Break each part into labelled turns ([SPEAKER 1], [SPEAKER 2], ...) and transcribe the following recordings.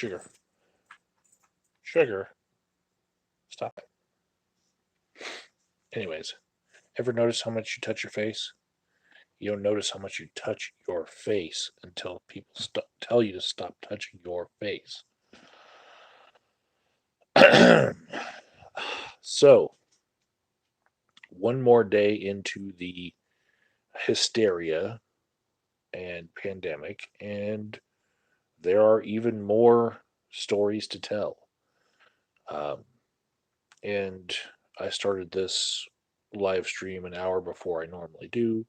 [SPEAKER 1] Sugar. Sugar. Stop it. Anyways, ever notice how much you touch your face? You don't notice how much you touch your face until people tell you to stop touching your face. So, one more day into the hysteria and pandemic, and there are even more stories to tell. Um, and I started this live stream an hour before I normally do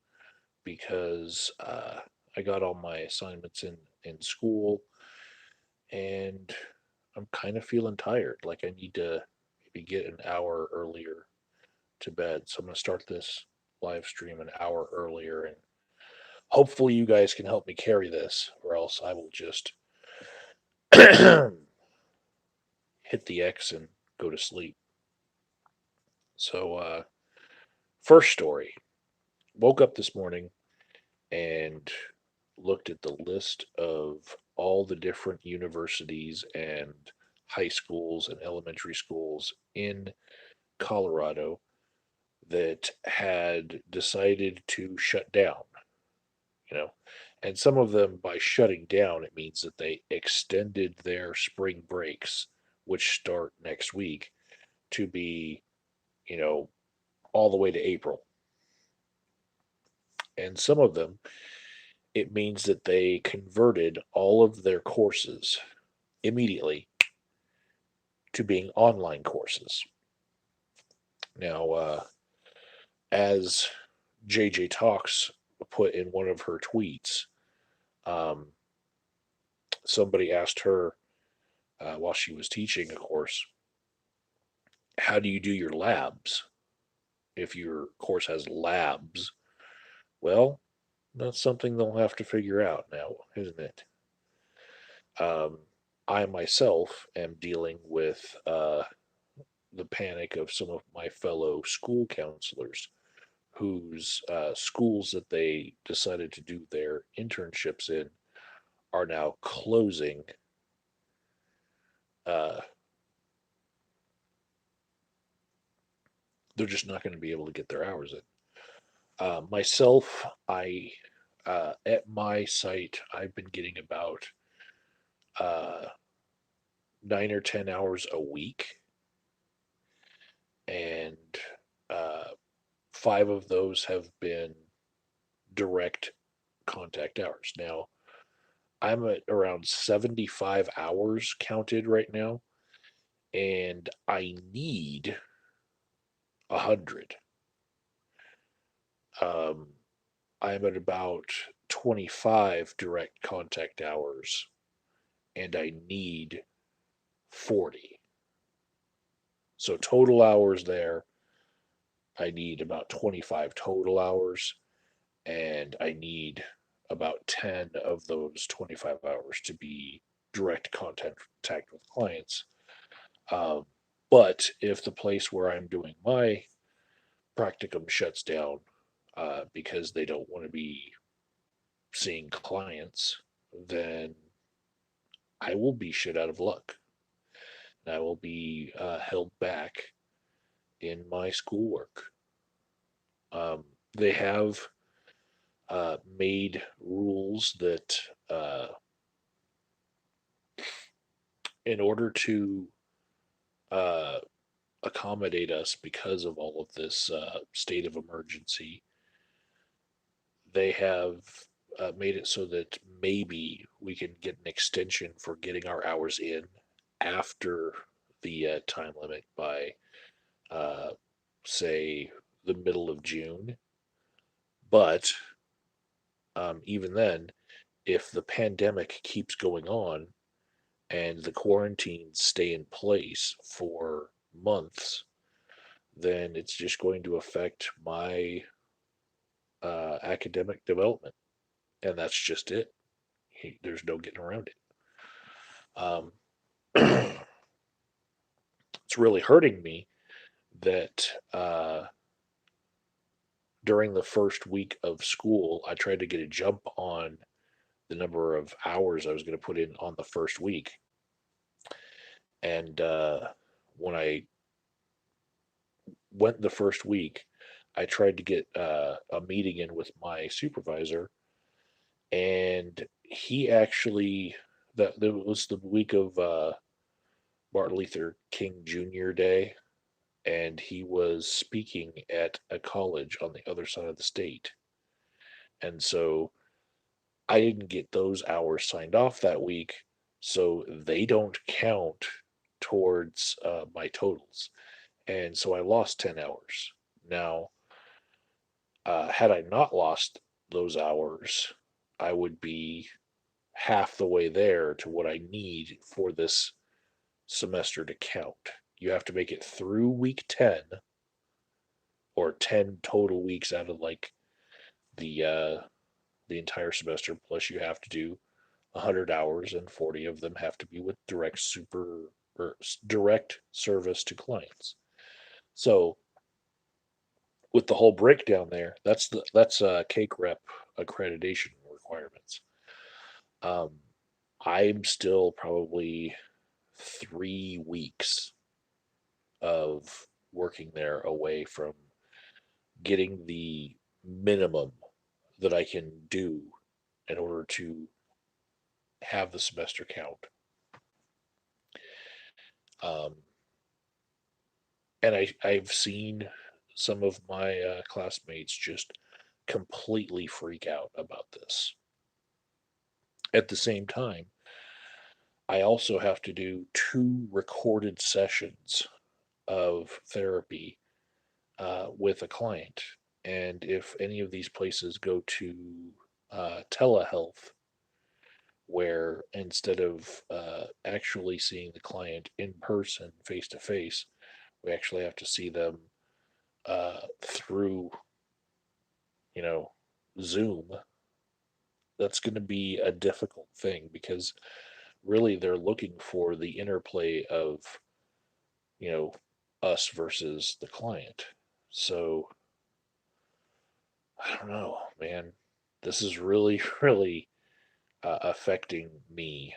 [SPEAKER 1] because I got all my assignments in school, and I'm kind of feeling tired. Like I need to maybe get an hour earlier to bed. So I'm going to start this live stream an hour earlier, and hopefully you guys can help me carry this, or else I will just hit the X and go to sleep. So, first story. Woke up this morning and looked at the list of all the different universities and high schools and elementary schools in Colorado that had decided to shut down, you know. And some of them, by shutting down, it means that they extended their spring breaks, which start next week, to be, you know, all the way to April. And some of them, it means that they converted all of their courses immediately to being online courses. Now, as JJ Talks put in one of her tweets, um, somebody asked her while she was teaching a course, how do you do your labs if your course has labs? Well, that's something they'll have to figure out now, isn't it? Um, I myself am dealing with the panic of some of my fellow school counselors whose schools that they decided to do their internships in are now closing. Uh, they're just not going to be able to get their hours in. Myself, I at my site, I've been getting about uh, 9 or 10 hours a week, and uh, five of those have been direct contact hours. Now, I'm at around 75 hours counted right now, and I need 100. Um, I'm at about 25 direct contact hours, and I need 40. So total hours there, I need about 25 total hours, and I need about 10 of those 25 hours to be direct contact with clients. Um, but if the place where I'm doing my practicum shuts down because they don't want to be seeing clients, then I will be shit out of luck. And I will be held back in my schoolwork. They have made rules that, uh, in order to uh, accommodate us because of all of this state of emergency, they have made it so that maybe we can get an extension for getting our hours in after the time limit by, uh, say, the middle of June. But even then, if the pandemic keeps going on and the quarantines stay in place for months, then it's just going to affect my academic development. And that's just it. There's no getting around it. Um, it's really hurting me that during the first week of school, I tried to get a jump on the number of hours I was going to put in on the first week. And when I went the first week, I tried to get a meeting in with my supervisor, and he actually that was the week of Martin Luther King Jr. Day, and he was speaking at a college on the other side of the state. And so I didn't get those hours signed off that week, so they don't count towards my totals. And so I lost 10 hours. Now, had I not lost those hours, I would be half the way there to what I need for this semester to count. You have to make it through week 10 or 10 total weeks out of like the uh the entire semester, plus you have to do 100 hours and 40 of them have to be with direct service to clients. So with the whole breakdown there, that's cake rep accreditation requirements. Um, I'm still probably 3 weeks of working there away from getting the minimum that I can do in order to have the semester count. Um, and I've seen some of my classmates just completely freak out about this. At the same time, I also have to do 2 recorded sessions of therapy with a client. And if any of these places go to telehealth, where instead of actually seeing the client in person, face to face, we actually have to see them through, you know, Zoom, that's going to be a difficult thing because really they're looking for the interplay of, you know, us versus the client. So I don't know, man. This is really, really affecting me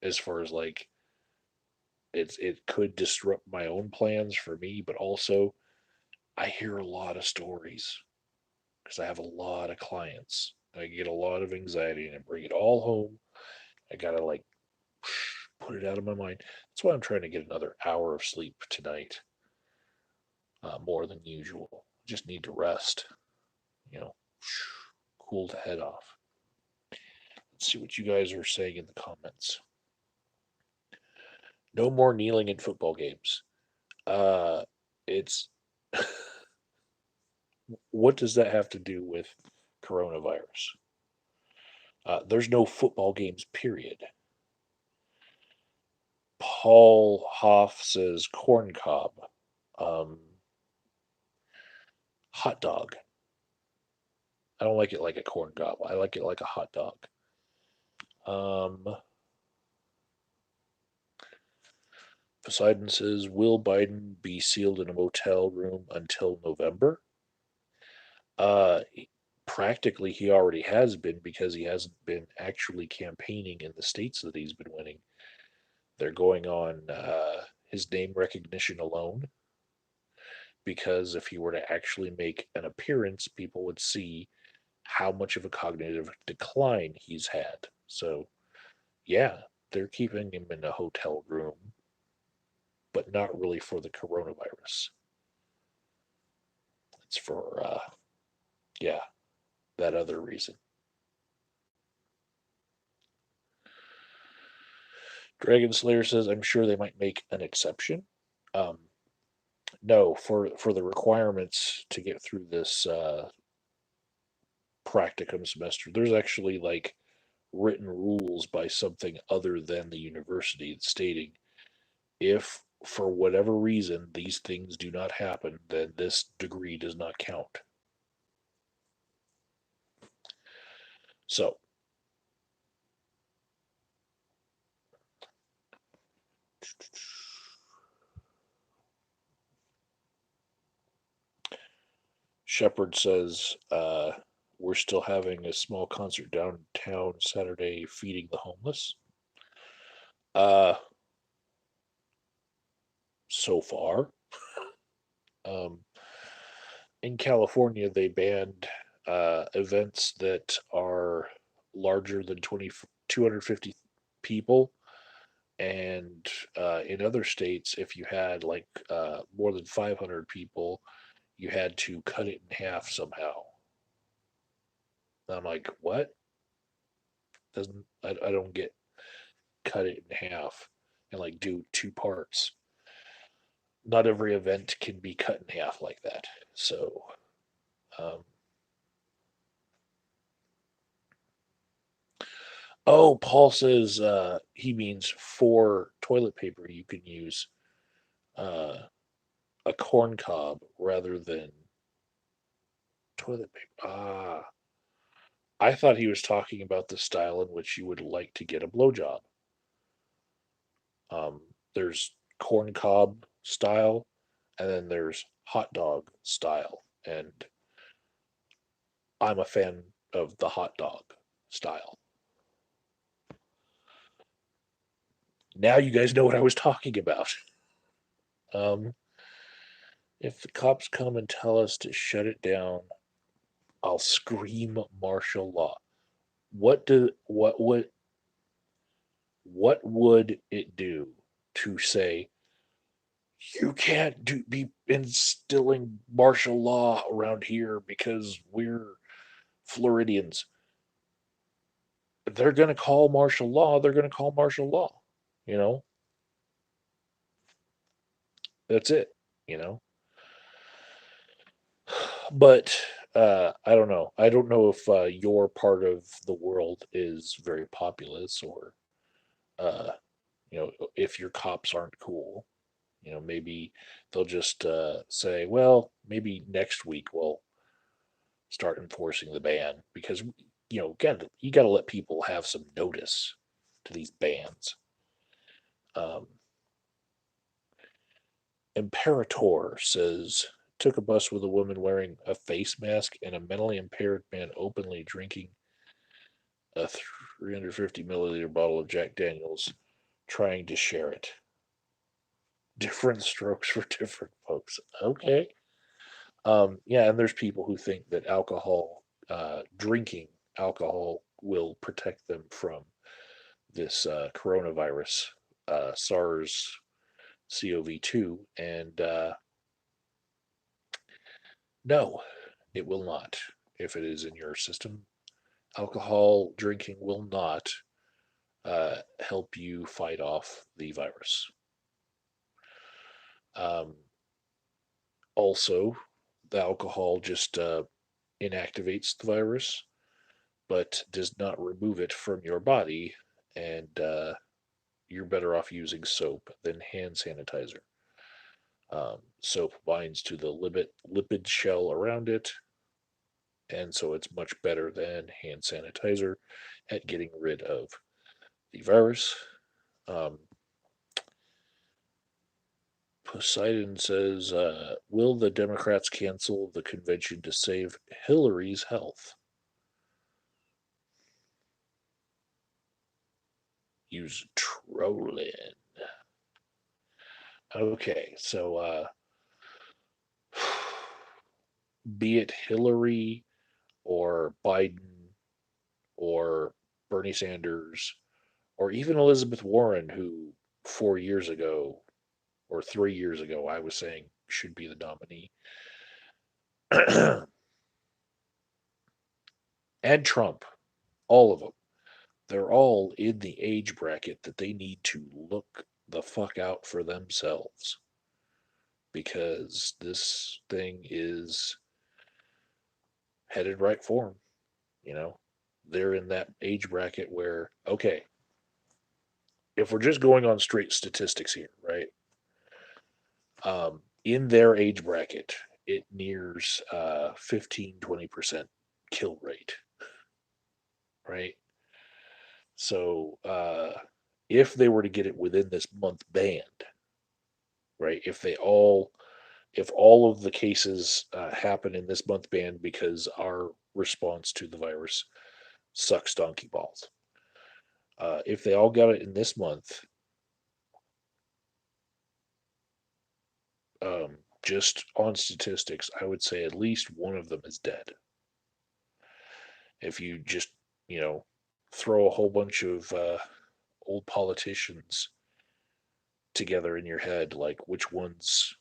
[SPEAKER 1] as far as like it could disrupt my own plans for me, but also I hear a lot of stories because I have a lot of clients. I get a lot of anxiety and I bring it all home. I gotta like put it out of my mind. That's why I'm trying to get another hour of sleep tonight, more than usual. Just need to rest, you know, cool the head off. Let's see what you guys are saying in the comments. No more kneeling in football games. Uh, it's what does that have to do with coronavirus? There's no football games, period. Paul Hoff says corn cob. Um, hot dog. I don't like it like a corn cob. I like it like a hot dog. Um, Poseidon says, will Biden be sealed in a motel room until November? Uh, Practically, he already has been because he hasn't been actually campaigning in the states that he's been winning. They're going on his name recognition alone because if he were to actually make an appearance, people would see how much of a cognitive decline he's had. So, yeah, they're keeping him in a hotel room, but not really for the coronavirus. It's for, yeah, that other reason. Dragon Slayer says, I'm sure they might make an exception. Um, no, for the requirements to get through this practicum semester, there's actually like written rules by something other than the university stating if for whatever reason these things do not happen, then this degree does not count. So, Shepard says, we're still having a small concert downtown Saturday feeding the homeless. Uh, so far. Um, in California, they banned events that are larger than 250 people. And in other states, if you had like more than 500 people, you had to cut it in half somehow. And I'm like, what? Doesn't I don't get cut it in half and like do two parts. Not every event can be cut in half like that. So, um, oh, Paul says he means for toilet paper you can use uh, a corn cob rather than toilet paper. Ah, I thought he was talking about the style in which you would like to get a blowjob. There's corn cob style, and then there's hot dog style, and I'm a fan of the hot dog style. Now you guys know what I was talking about. Um, if the cops come and tell us to shut it down, I'll scream martial law. What do what would it do to say you can't be instilling martial law around here because we're Floridians? They're going to call martial law. They're going to call martial law. You know, that's it. You know, but I don't know. I don't know if your part of the world is very populous or uh, if your cops aren't cool. Maybe they'll just say, well, maybe next week we'll start enforcing the ban because again, you got to let people have some notice to these bans. Um, Imperator says took a bus with a woman wearing a face mask and a mentally impaired man openly drinking a 350 milliliter bottle of Jack Daniels, trying to share it. Different strokes for different folks. Okay. Yeah, and there's people who think that drinking alcohol will protect them from this coronavirus, SARS-CoV-2, and no, it will not. If it is in your system, alcohol drinking will not help you fight off the virus. Um, Also, the alcohol just inactivates the virus, but does not remove it from your body, and you're better off using soap than hand sanitizer. Soap binds to the lipid shell around it, and so it's much better than hand sanitizer at getting rid of the virus. Um, Poseidon says, will the Democrats cancel the convention to save Hillary's health? Use trolling. Okay, so be it Hillary or Biden or Bernie Sanders or even Elizabeth Warren, who 4 years ago or 3 years ago I was saying should be the nominee, and Trump, all of them, they're all in the age bracket that they need to look the fuck out for themselves because this thing is headed right for them. You know, they're in that age bracket where, okay, if we're just going on straight statistics here, right? In their age bracket, it nears 15-20% kill rate, right? So if they were to get it within this month band, right? If all of the cases happen in this month band because our response to the virus sucks donkey balls. If they all got it in this month, Just on statistics, I would say at least one of them is dead. If you just, you know, throw a whole bunch of old politicians together in your head, like which ones,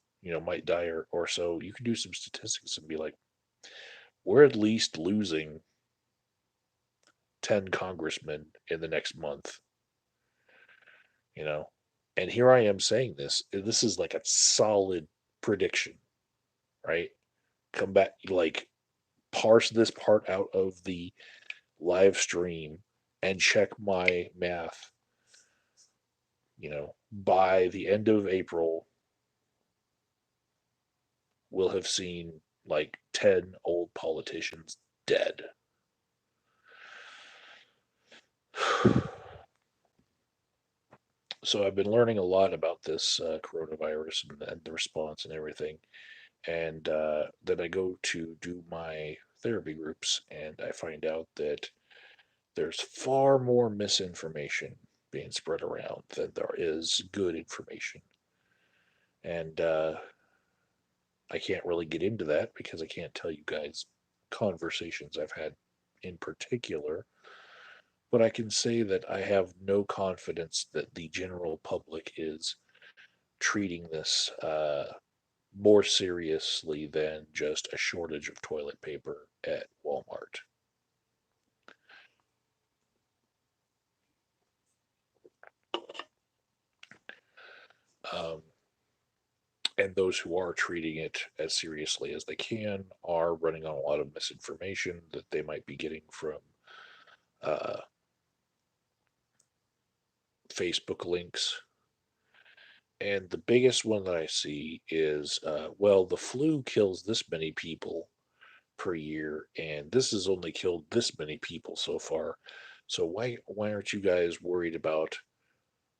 [SPEAKER 1] might die or so, you can do some statistics and be like, we're at least losing 10 congressmen in the next month, you know? And here I am saying this. This is like a solid prediction, right? Come back, like, parse this part out of the live stream and check my math. By the end of April, we'll have seen like 10 old politicians dead. So I've been learning a lot about this coronavirus and the response and everything. And then I go to do my therapy groups, and I find out that there's far more misinformation being spread around than there is good information. And I can't really get into that because I can't tell you guys conversations I've had in particular, but I can say that I have no confidence that the general public is treating this more seriously than just a shortage of toilet paper at Walmart. Um, and those who are treating it as seriously as they can are running on a lot of misinformation that they might be getting from uh, Facebook links. And the biggest one that I see is, well, the flu kills this many people per year, and this has only killed this many people so far. So why aren't you guys worried about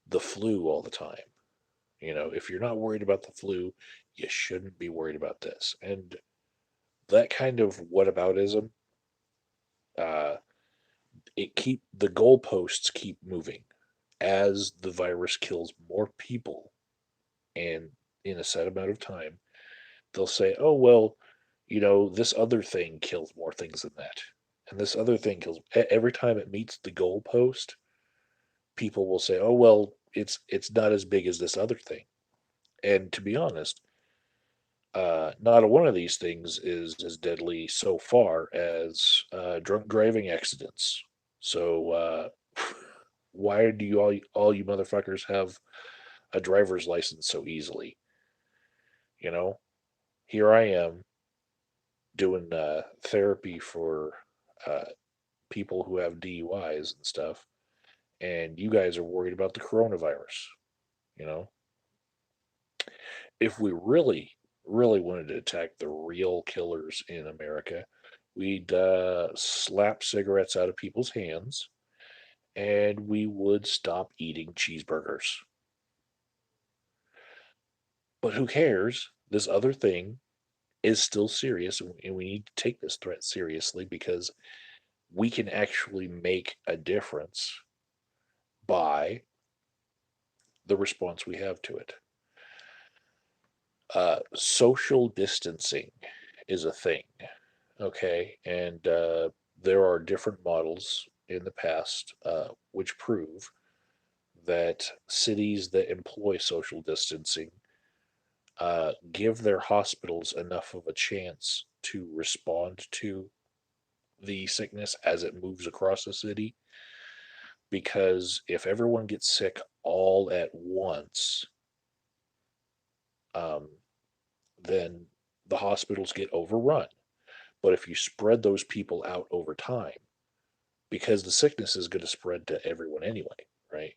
[SPEAKER 1] the flu all the time? If you're not worried about the flu, you shouldn't be worried about this. And that kind of whataboutism, uh, the goalposts keep moving as the virus kills more people, and in a set amount of time, they'll say, "Oh well, this other thing kills more things than that." And this other thing kills every time it meets the goalpost, people will say, "Oh well, it's not as big as this other thing." And to be honest, not one of these things is as deadly so far as drunk driving accidents. So why do all you motherfuckers have a driver's license so easily? You know, Here I am doing therapy for uh, people who have DUIs and stuff, and you guys are worried about the coronavirus. You know, if we really, really wanted to attack the real killers in America, we'd slap cigarettes out of people's hands and we would stop eating cheeseburgers. But who cares? This other thing is still serious, and we need to take this threat seriously because we can actually make a difference by the response we have to it. Social distancing is a thing, okay? And there are different models in the past which prove that cities that employ social distancing give their hospitals enough of a chance to respond to the sickness as it moves across the city. Because if everyone gets sick all at once, um, then the hospitals get overrun. But if you spread those people out over time, because the sickness is going to spread to everyone anyway, right?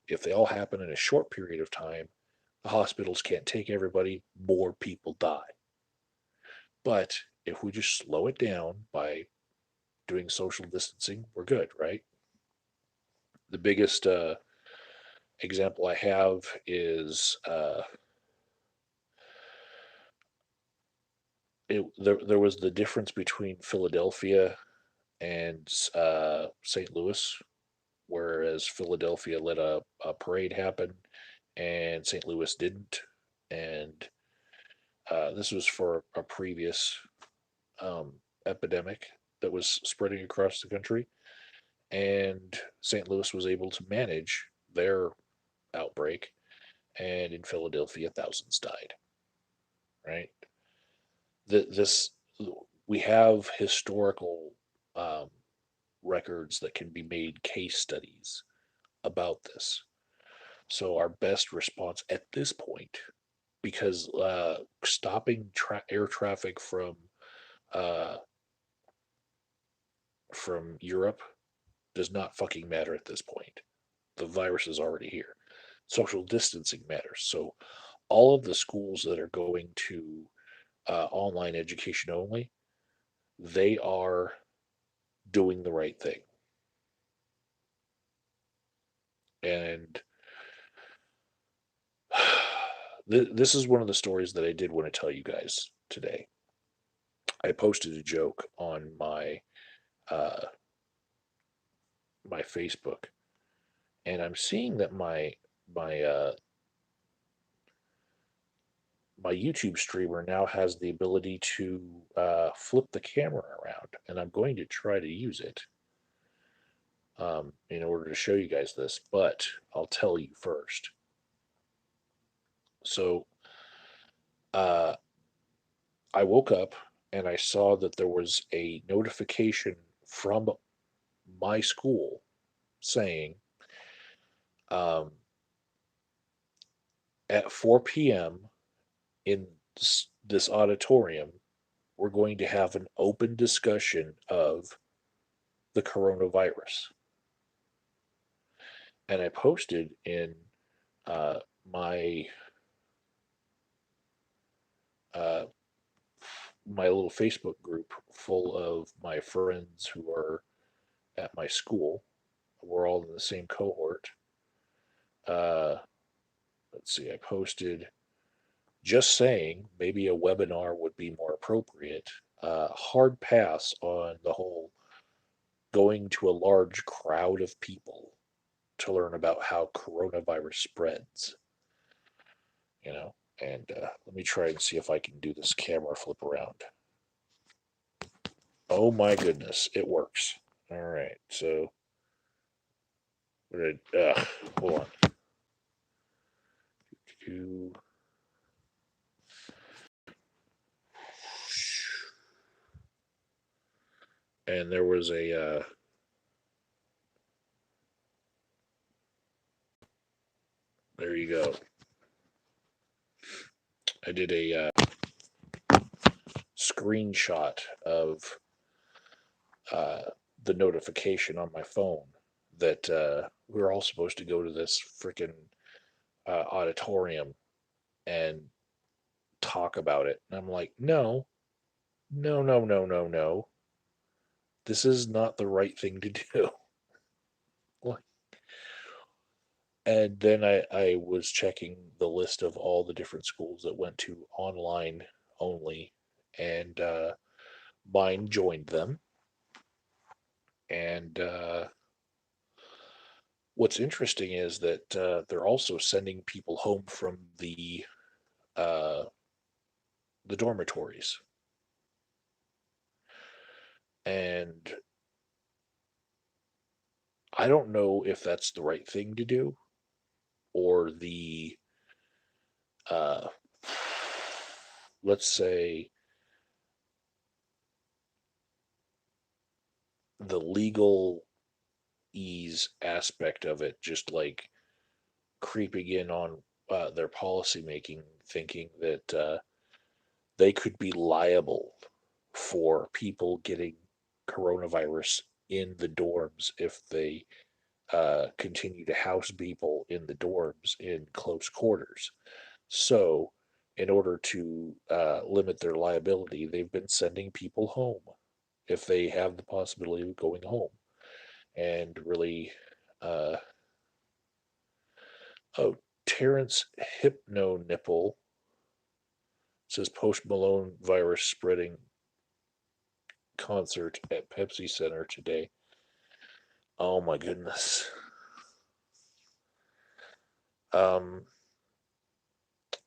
[SPEAKER 1] If they all happen in a short period of time, the hospitals can't take everybody, more people die. But if we just slow it down by doing social distancing, we're good, right? The biggest example I have is there was the difference between Philadelphia and St. Louis, whereas Philadelphia let a parade happen and St. Louis didn't. And This was for a previous um, epidemic that was spreading across the country, and St. Louis was able to manage their outbreak, and in Philadelphia, thousands died. Right? This we have historical um, records that can be made case studies about this. So our best response at this point, because stopping air traffic uh, from Europe does not fucking matter at this point. The virus is already here. Social distancing matters. So all of the schools that are going to online education only, they are doing the right thing. And this is one of the stories that I did want to tell you guys today. I posted a joke on uh, my Facebook, and I'm seeing that my my YouTube streamer now has the ability to flip the camera around, and I'm going to try to use it in order to show you guys this. But I'll tell you first. So uh, I woke up and I saw that there was a notification from my school saying um, at 4 p.m. in this auditorium, we're going to have an open discussion of the coronavirus. And I posted in uh, my uh, my little Facebook group full of my friends who are at my school. We're all in the same cohort. Uh, let's see, I posted just saying maybe a webinar would be more appropriate. Hard pass on the whole going to a large crowd of people to learn about how coronavirus spreads, you know. And let me try and see if I can do this camera flip around. Oh my goodness, it works. All right, so hold on. And there was there you go. I did a screenshot of uh, the notification on my phone that we were all supposed to go to this freaking auditorium and talk about it. And I'm like, no, no, no, no, no, no. This is not the right thing to do. And then I was checking the list of all the different schools that went to online only, and mine joined them. And what's interesting is that they're also sending people home from uh, the dormitories, and I don't know if that's the right thing to do or uh, let's say the legal ease aspect of it, just like creeping in on their policy making, thinking that they could be liable for people getting coronavirus in the dorms if they continue to house people in the dorms in close quarters. So, in order to limit their liability, they've been sending people home if they have the possibility of going home. And really, uh, oh, Terrence Hypno Nipple says Post Malone virus spreading concert at Pepsi Center today. Oh my goodness. Um,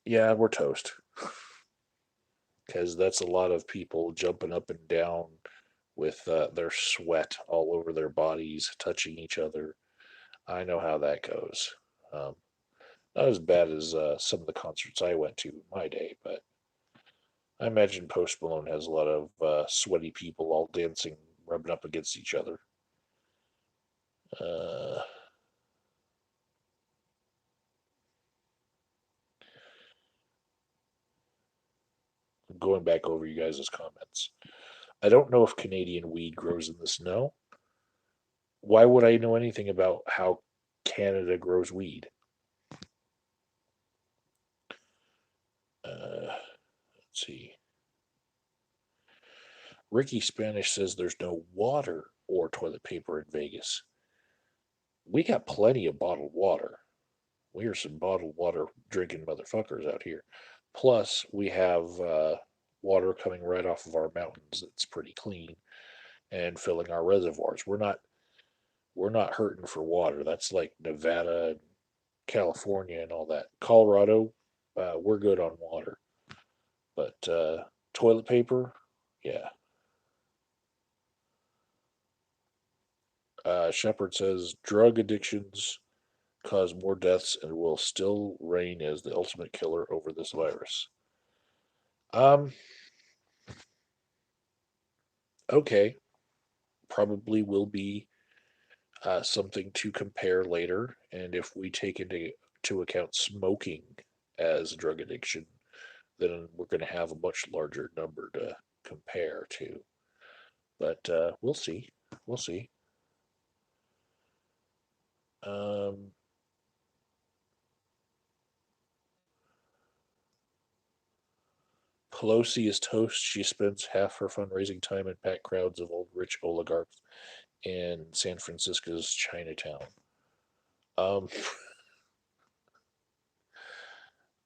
[SPEAKER 1] yeah, we're toast. because that's a lot of people jumping up and down with their sweat all over their bodies, touching each other. I know how that goes. Um, Not as bad as some of the concerts I went to in my day, but I imagine Post Malone has a lot of sweaty people all dancing, rubbing up against each other. Uh, Going back over you guys' comments. I don't know if Canadian weed grows in the snow. Why would I know anything about how Canada grows weed? Let's see. Ricky Spanish says there's no water or toilet paper in Vegas. We got plenty of bottled water. We are some bottled water drinking motherfuckers out here. Plus, we have water coming right off of our mountains that's pretty clean and filling our reservoirs. We're not hurting for water. That's like Nevada and California and all that. Colorado, we're good on water. But toilet paper, yeah. Shepard says drug addictions cause more deaths and will still reign as the ultimate killer over this virus. Um, okay, probably will be something to compare later. And if we take into account smoking as drug addiction, then we're going to have a much larger number to compare to. But we'll see. We'll see. Um, Pelosi is toast. She spends half her fundraising time in packed crowds of old rich oligarchs in San Francisco's Chinatown. Um,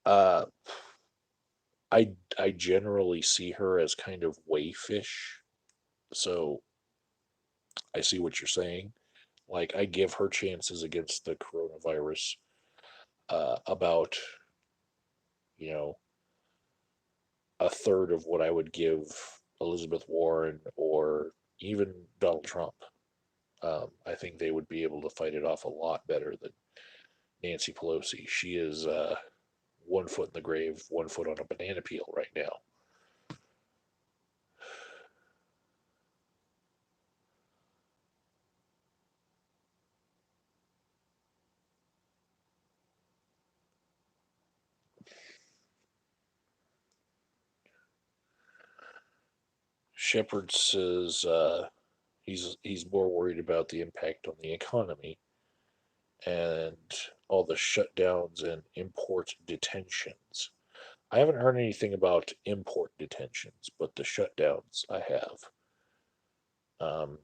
[SPEAKER 1] uh, I generally see her as kind of wayfish, so I see what you're saying. Like I give her chances against the coronavirus about you know a third of what I would give Elizabeth Warren or even Donald Trump. I think they would be able to fight it off a lot better than Nancy Pelosi. She is 1 foot in the grave, 1 foot on a banana peel right now. Shepard says he's more worried about the impact on the economy and all the shutdowns and import detentions. I haven't heard anything about import detentions, but the shutdowns I have. Um,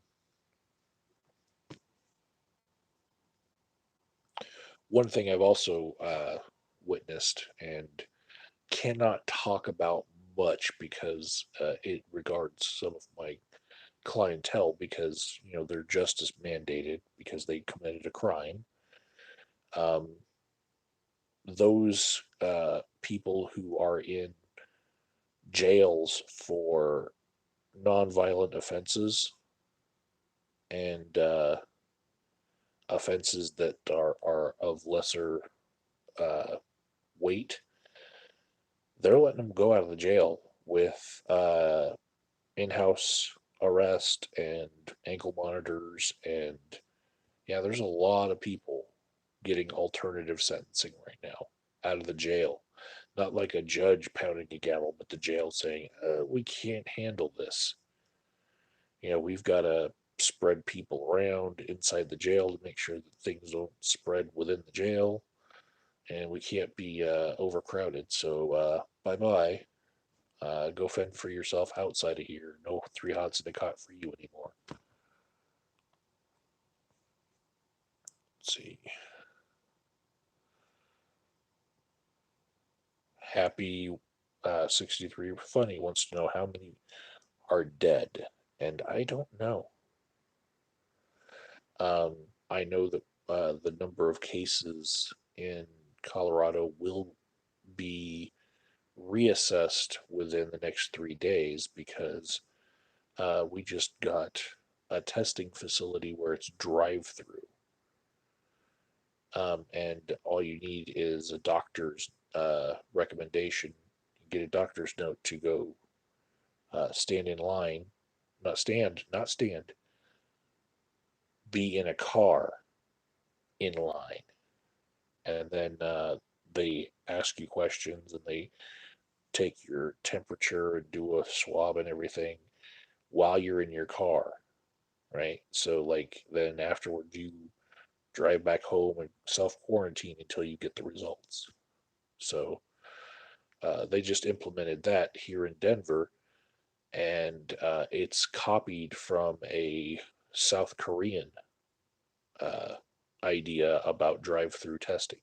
[SPEAKER 1] One thing I've also witnessed and cannot talk about much because it regards some of my clientele because they're justice mandated because they committed a crime. Um, those people who are in jails for nonviolent offenses and offenses that are of lesser uh, weight, they're letting them go out of the jail with in-house arrest and ankle monitors, and yeah, there's a lot of people getting alternative sentencing right now out of the jail. Not like a judge pounding a gavel, but the jail saying, "We can't handle this. We've got to spread people around inside the jail to make sure that things don't spread within the jail, and we can't be overcrowded. So bye bye. Go fend for yourself outside of here. No three hots in a cot for you anymore." Let's see. Happy 63 Funny wants to know how many are dead, and I don't know. I know that the number of cases in Colorado will be reassessed within the next 3 days because we just got a testing facility where it's drive-through, and all you need is a doctor's recommendation. You get a doctor's note to go stand in line, not stand, be in a car in line, and then they ask you questions and they take your temperature and do a swab and everything while you're in your car, right? So like then afterward you drive back home and self quarantine until you get the results. So they just implemented that here in Denver, and it's copied from a South Korean uh, idea about drive-through testing,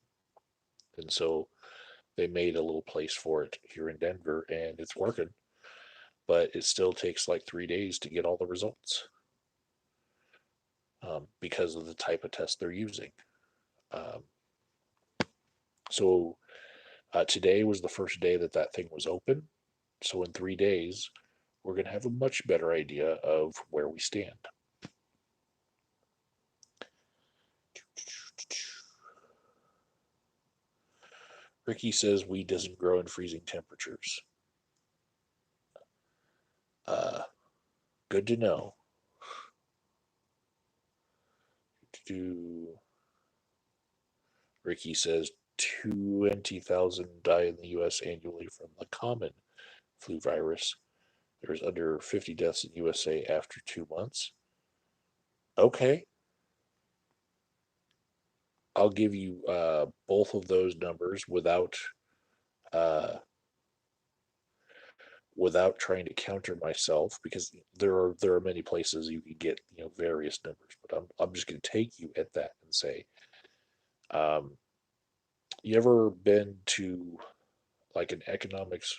[SPEAKER 1] and so they made a little place for it here in Denver, and it's working. But it still takes like 3 days to get all the results because of the type of test they're using. Um, so today was the first day that that thing was open. So in 3 days, we're going to have a much better idea of where we stand. Ricky says weed doesn't grow in freezing temperatures. Uh, Good to know. Ricky says 20,000 die in the U.S. annually from the common flu virus. There's under 50 deaths in USA after 2 months. Okay, I'll give you both of those numbers uh, without trying to counter myself because there are many places you can get various numbers, but I'm just going to take you at that and say, um, you ever been to like an economics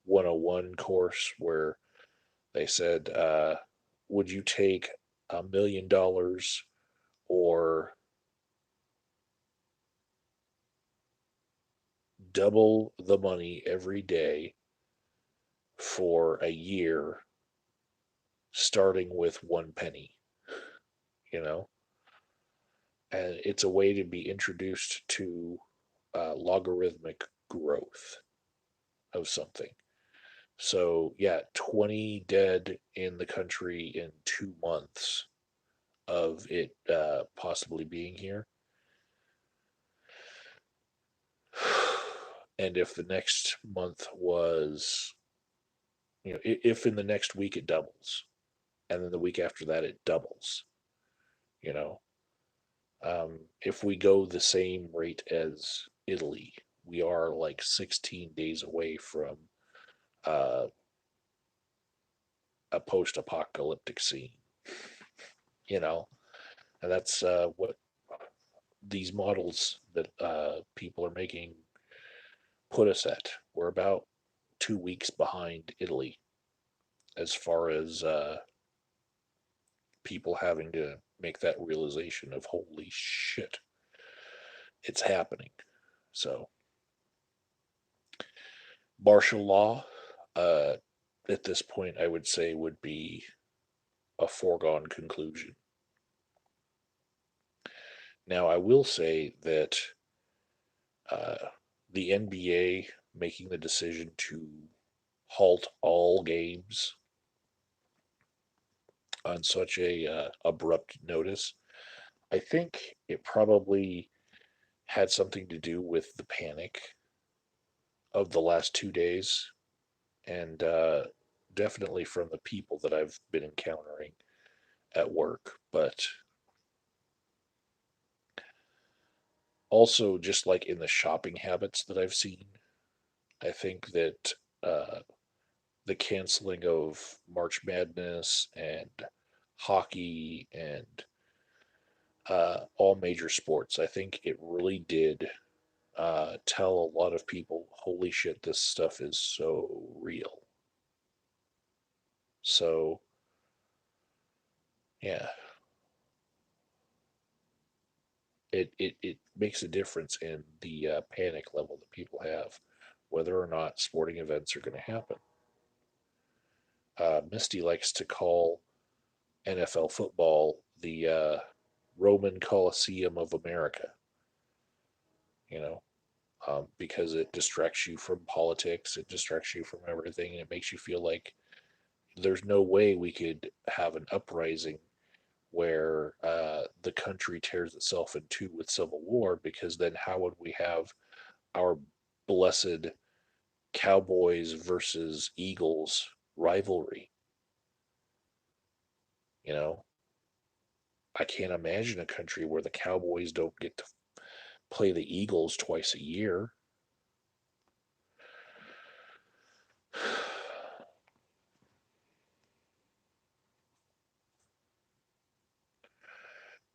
[SPEAKER 1] 101 course where they said, would you take $1 million or double the money every day for a year, starting with 1 penny, you know? And it's a way to be introduced to logarithmic growth of something. So, yeah, 20 dead in the country in 2 months of it possibly being here. And if the next month was, if in the next week it doubles, and then the week after that it doubles, you know, if we go the same rate as Italy, we are like 16 days away from uh, a post apocalyptic scene, you know, and that's what these models that people are making put us at. We're about 2 weeks behind Italy as far as people having to make that realization of holy shit, it's happening. So, martial law, uh, at this point, I would say would be a foregone conclusion. Now, I will say that uh, the NBA making the decision to halt all games on such a abrupt notice, I think it probably had something to do with the panic of the last 2 days, and definitely from the people that I've been encountering at work, but also just like in the shopping habits that I've seen. I think that uh, the canceling of March Madness and hockey and all major sports, I think it really did tell a lot of people, holy shit, this stuff is so real. So, yeah, it makes a difference in the panic level that people have whether or not sporting events are going to happen. Misty likes to call NFL football the Roman Coliseum of America, you know, because it distracts you from politics, it distracts you from everything, and it makes you feel like there's no way we could have an uprising where the country tears itself in two with civil war, because then how would we have our blessed Cowboys versus Eagles rivalry? You know, I can't imagine a country where the Cowboys don't get to play the Eagles twice a year.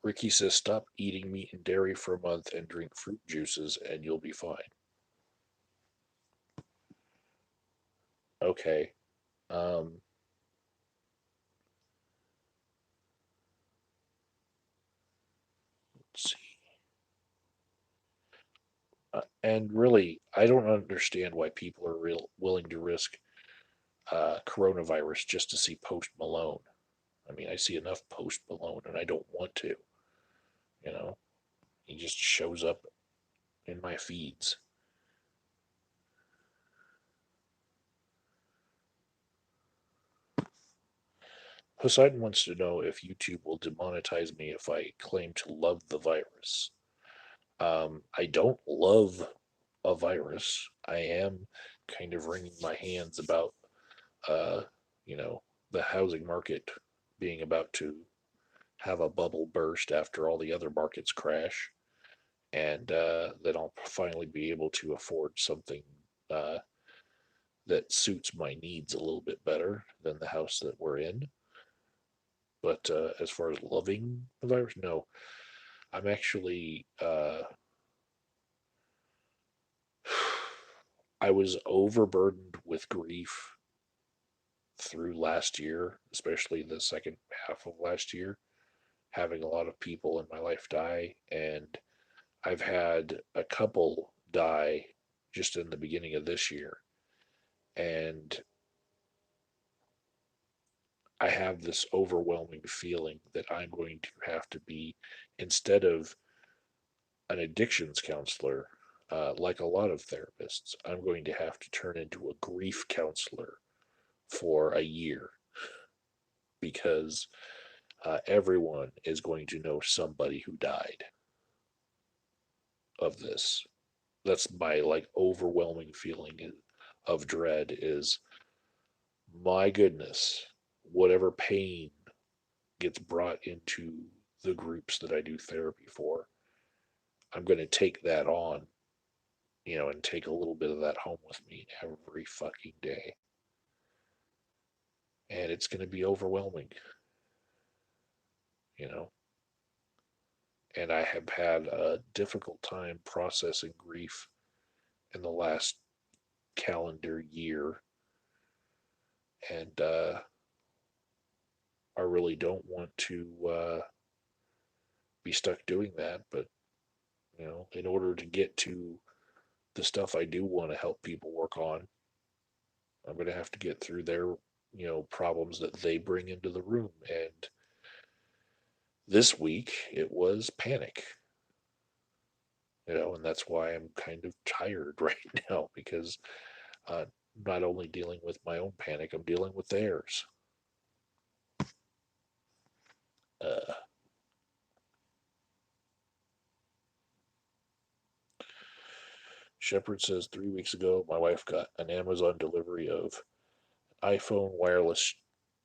[SPEAKER 1] Ricky says, stop eating meat and dairy for a month and drink fruit juices, and you'll be fine. Okay. Um, let's see. And really, I don't understand why people are willing to risk coronavirus just to see Post Malone. I mean, I see enough Post Malone, and I don't want to. You know, he just shows up in my feeds. Poseidon wants to know if YouTube will demonetize me if I claim to love the virus. I don't love a virus. I am kind of wringing my hands about, uh, you know, the housing market being about to have a bubble burst after all the other markets crash, and then I'll finally be able to afford something uh, that suits my needs a little bit better than the house that we're in. But as far as loving the virus, no. I'm actually, I was overburdened with grief through last year, especially the second half of last year, having a lot of people in my life die. And I've had a couple die just in the beginning of this year. And I have this overwhelming feeling that I'm going to have to be, instead of an addictions counselor, like a lot of therapists, I'm going to have to turn into a grief counselor for a year, because everyone is going to know somebody who died of this. That's my like overwhelming feeling of dread is, my goodness, whatever pain gets brought into the groups that I do therapy for, I'm going to take that on, and take a little bit of that home with me every fucking day. And it's going to be overwhelming, you know. And I have had a difficult time processing grief in the last calendar year. And I really don't want to be stuck doing that. But, in order to get to the stuff I do want to help people work on, I'm going to have to get through their, problems that they bring into the room. And this week it was panic, and that's why I'm kind of tired right now, because uh, not only dealing with my own panic, I'm dealing with theirs. Uh, Shepard says 3 weeks ago, my wife got an Amazon delivery of iPhone wireless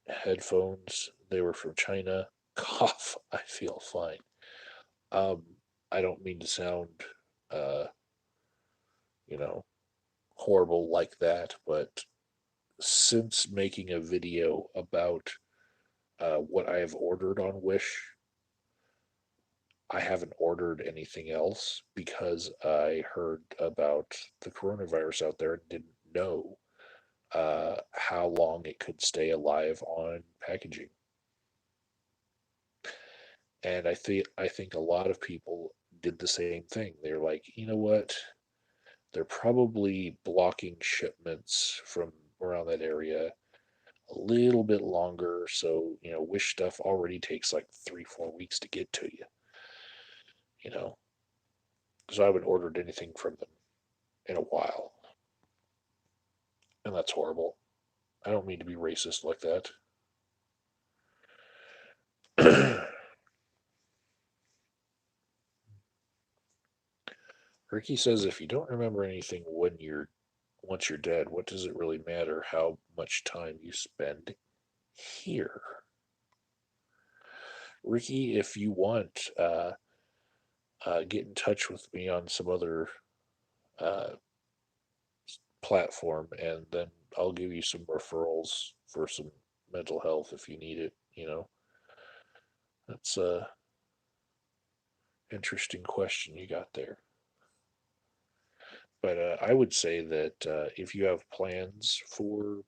[SPEAKER 1] headphones. They were from China. Cough, I feel fine. Um, I don't mean to sound, uh, you know, horrible like that, but since making a video about what I have ordered on Wish, I haven't ordered anything else because I heard about the coronavirus out there and didn't know how long it could stay alive on packaging. And I think a lot of people did the same thing. They're like, you know what? They're probably blocking shipments from around that area a little bit longer. So, Wish stuff already takes like 3, 4 weeks to get to you, you know, because I haven't ordered anything from them in a while. And that's horrible. I don't mean to be racist like that. Ricky says if you don't remember anything once you're dead, what does it really matter how much time you spend here? Ricky, if you want, get in touch with me on some other uh, platform, and then I'll give you some referrals for some mental health if you need it. That's a interesting question you got there. But I would say that if you have plans for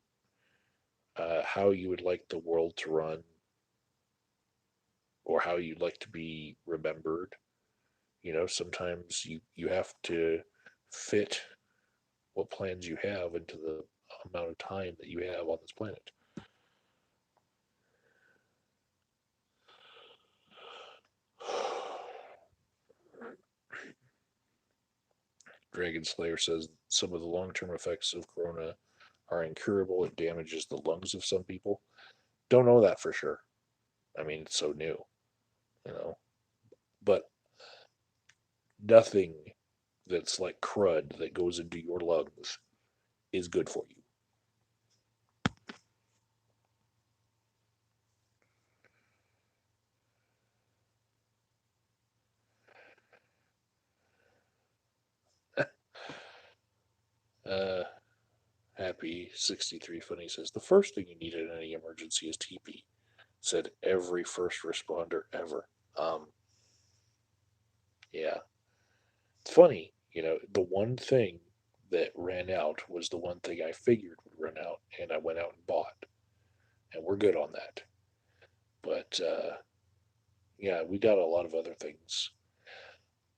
[SPEAKER 1] how you would like the world to run or how you'd like to be remembered, sometimes you have to fit what plans you have into the amount of time that you have on this planet. Dragon Slayer says some of the long term effects of corona are incurable. It damages the lungs of some people. Don't know that for sure. I mean, it's so new, you know. But nothing that's like crud that goes into your lungs is good for you. uh, Happy 63 Funny says the first thing you need in any emergency is TP. Said every first responder ever. Yeah, it's funny. The one thing that ran out was the one thing I figured would run out, and I went out and bought, and we're good on that. But yeah, we got a lot of other things.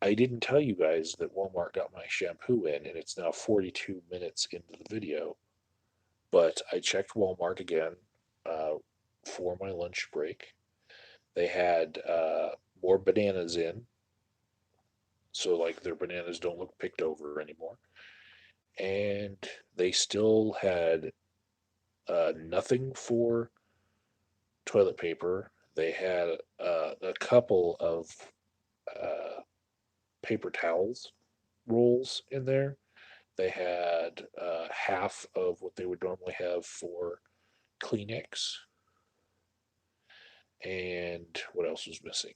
[SPEAKER 1] I didn't tell you guys that Walmart got my shampoo in, and it's now 42 minutes into the video. But I checked Walmart again uh, for my lunch break. They had more bananas in, so like their bananas don't look picked over anymore. And they still had nothing for toilet paper. They had a couple of uh, paper towels rolls in there. They had half of what they would normally have for Kleenex. And what else was missing?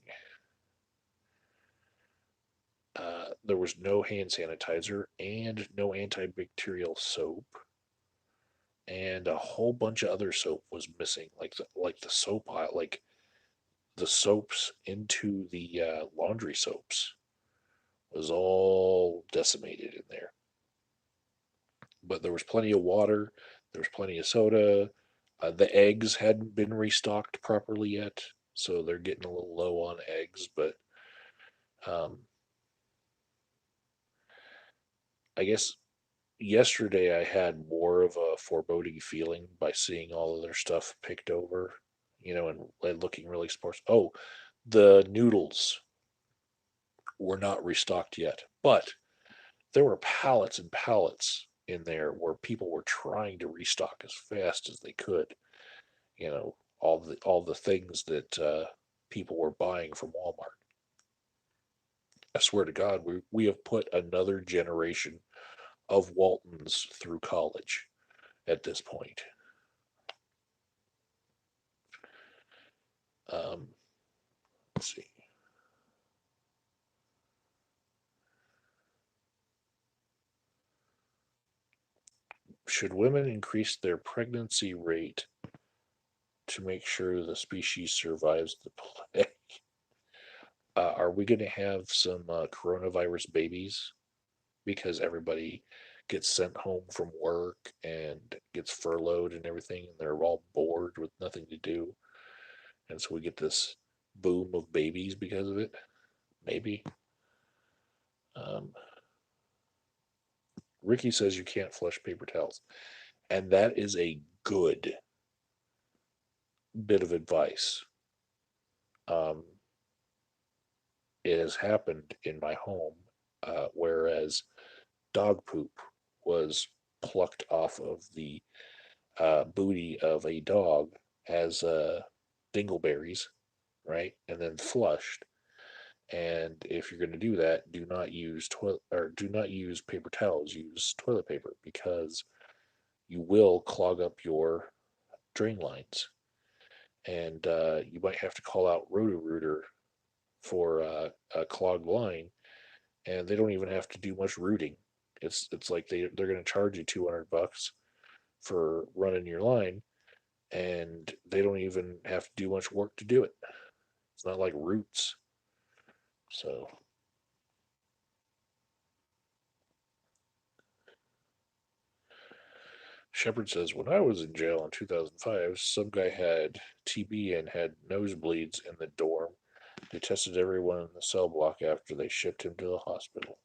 [SPEAKER 1] There was no hand sanitizer and no antibacterial soap, and a whole bunch of other soap was missing, like the soap aisle, like the soaps into the laundry soaps was all decimated in there. But there was plenty of water, there was plenty of soda. The eggs hadn't been restocked properly yet, so they're getting a little low on eggs. But um, I guess yesterday I had more of a foreboding feeling by seeing all of their stuff picked over, and looking really sports. Oh, the noodles were not restocked yet, but there were pallets and pallets in there where people were trying to restock as fast as they could. All the things that people were buying from Walmart. I swear to God, we have put another generation of Waltons through college at this point. Um, let's see. Should women increase their pregnancy rate to make sure the species survives the plague? Are we going to have some coronavirus babies because everybody gets sent home from work and gets furloughed and everything, and they're all bored with nothing to do, and so we get this boom of babies because of it? Maybe. Um, Ricky says you can't flush paper towels. And that is a good bit of advice. Um, it has happened in my home, whereas dog poop was plucked off of the booty of a dog as dingleberries, right? And then flushed. And if you're going to do that, do not use toilet or do not use paper towels. Use toilet paper because you will clog up your drain lines, and you might have to call out Roto-Rooter for a clogged line, and they don't even have to do much rooting. It's like they're going to charge you $200 for running your line, and they don't even have to do much work to do it. It's not like roots. So Shepard says, when I was in jail in 2005, some guy had TB and had nosebleeds in the dorm. They tested everyone in the cell block after they shipped him to the hospital.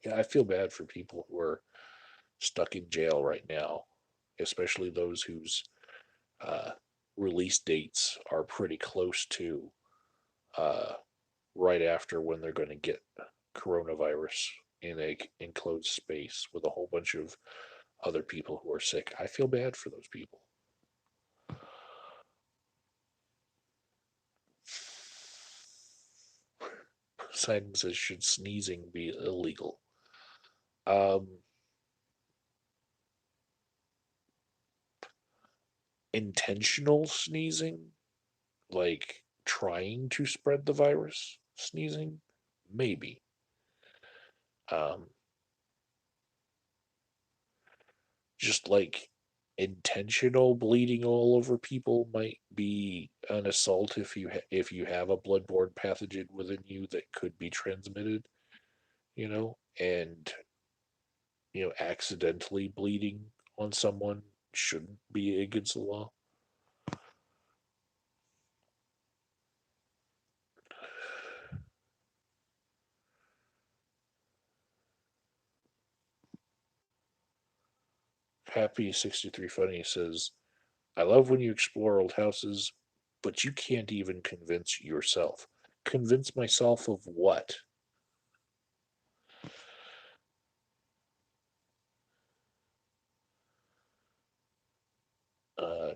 [SPEAKER 1] Yeah, I feel bad for people who are stuck in jail right now, especially those whose uh, release dates are pretty close to uh, right after when they're going to get coronavirus in a enclosed space with a whole bunch of other people who are sick. I feel bad for those people. Poseidon says, should sneezing be illegal? Um, Intentional sneezing, like trying to spread the virus, sneezing, maybe. Um, just like intentional bleeding all over people might be an assault if if you have a bloodborne pathogen within you that could be transmitted, and accidentally bleeding on someone shouldn't be against the law. Happy 63 Funny says, I love when you explore old houses, but you can't even convince yourself. Convince myself of what?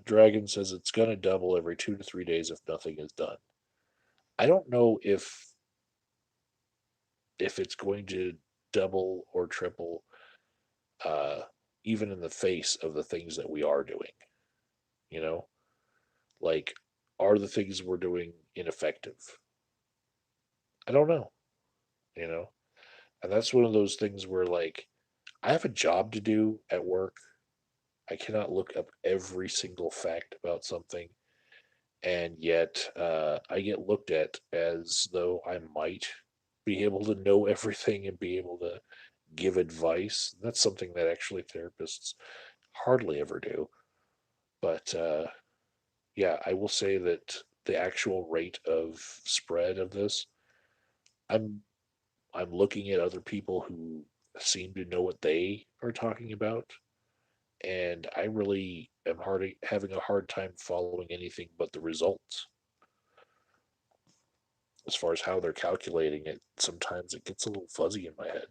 [SPEAKER 1] Dragon says it's going to double every 2 to 3 days if nothing is done. I don't know if it's going to double or triple, uh, even in the face of the things that we are doing. You know, like, are the things we're doing ineffective? I don't know. You know, and that's one of those things where, like, I have a job to do at work. I cannot look up every single fact about something, and yet I get looked at as though I might be able to know everything and be able to give advice. That's something that actually therapists hardly ever do. But yeah, I will say that the actual rate of spread of this, I'm I'm looking at other people who seem to know what they are talking about, and I really am having a hard time following anything but the results. As far as how they're calculating it, sometimes it gets a little fuzzy in my head.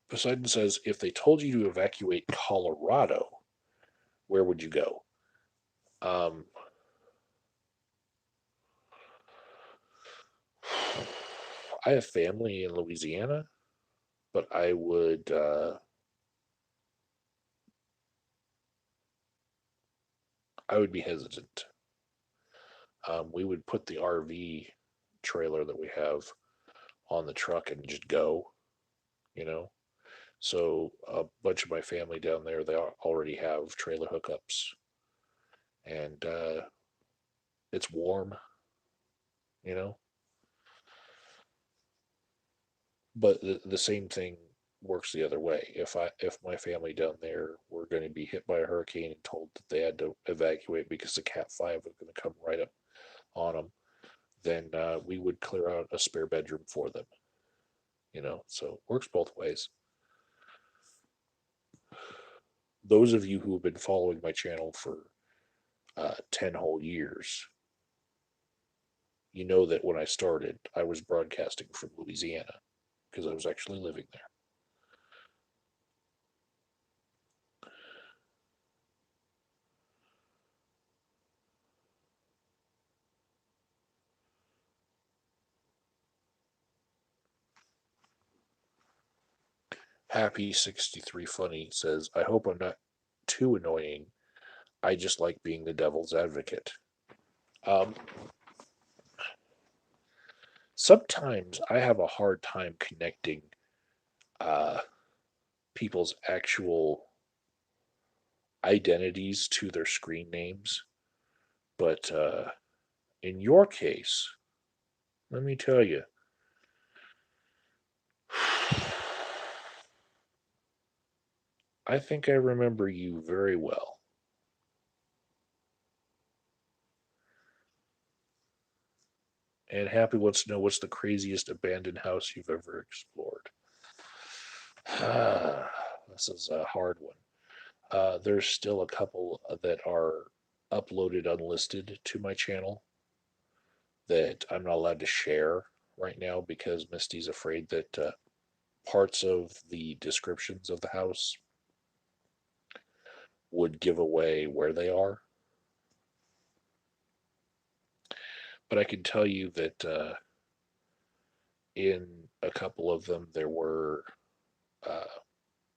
[SPEAKER 1] Poseidon says, if they told you to evacuate Colorado, where would you go? Um, I have family in Louisiana, but I would be hesitant. We would put the RV trailer that we have on the truck and just go, you know. So a bunch of my family down there, they already have trailer hookups, and it's warm, you know. But the same thing works the other way. If my family down there were going to be hit by a hurricane and told that they had to evacuate because the Cat 5 was going to come right up on them, then we would clear out a spare bedroom for them. So it works both ways. Those of you who have been following my channel for 10 whole years, you know that when I started, I was broadcasting from Louisiana because I was actually living there. Happy63 Funny says, I hope I'm not too annoying. I just like being the devil's advocate. Um, Sometimes I have a hard time connecting uh, people's actual identities to their screen names. But in your case, let me tell you, I think I remember you very well. And Happy wants to know what's the craziest abandoned house you've ever explored. This is a hard one. There's still a couple that are uploaded unlisted to my channel that I'm not allowed to share right now because Misty's afraid that parts of the descriptions of the house would give away where they are. But I can tell you that in a couple of them, uh,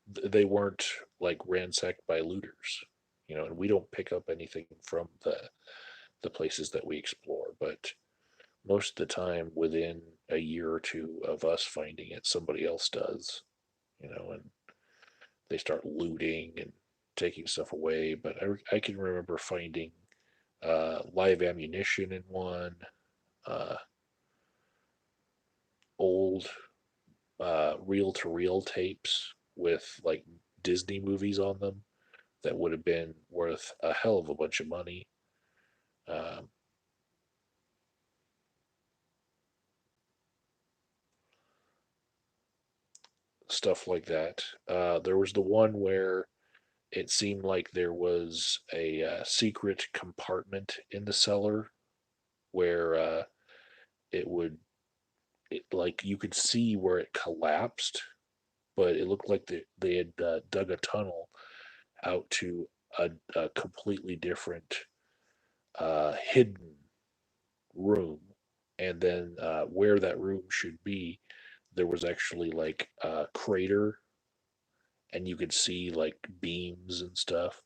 [SPEAKER 1] they weren't like ransacked by looters, and we don't pick up anything from the places that we explore. But most of the time, within a year or two of us finding it, somebody else does, and they start looting and taking stuff away. But I can remember finding live ammunition in one, uh, old reel to reel tapes with like Disney movies on them that would have been worth a hell of a bunch of money. Um, Stuff like that. There was the one where it seemed like there was a secret compartment in the cellar where it would, like you could see where it collapsed, but it looked like they had dug a tunnel out to a completely different hidden room. And then where that room should be, there was actually like a crater, and you could see like beams and stuff.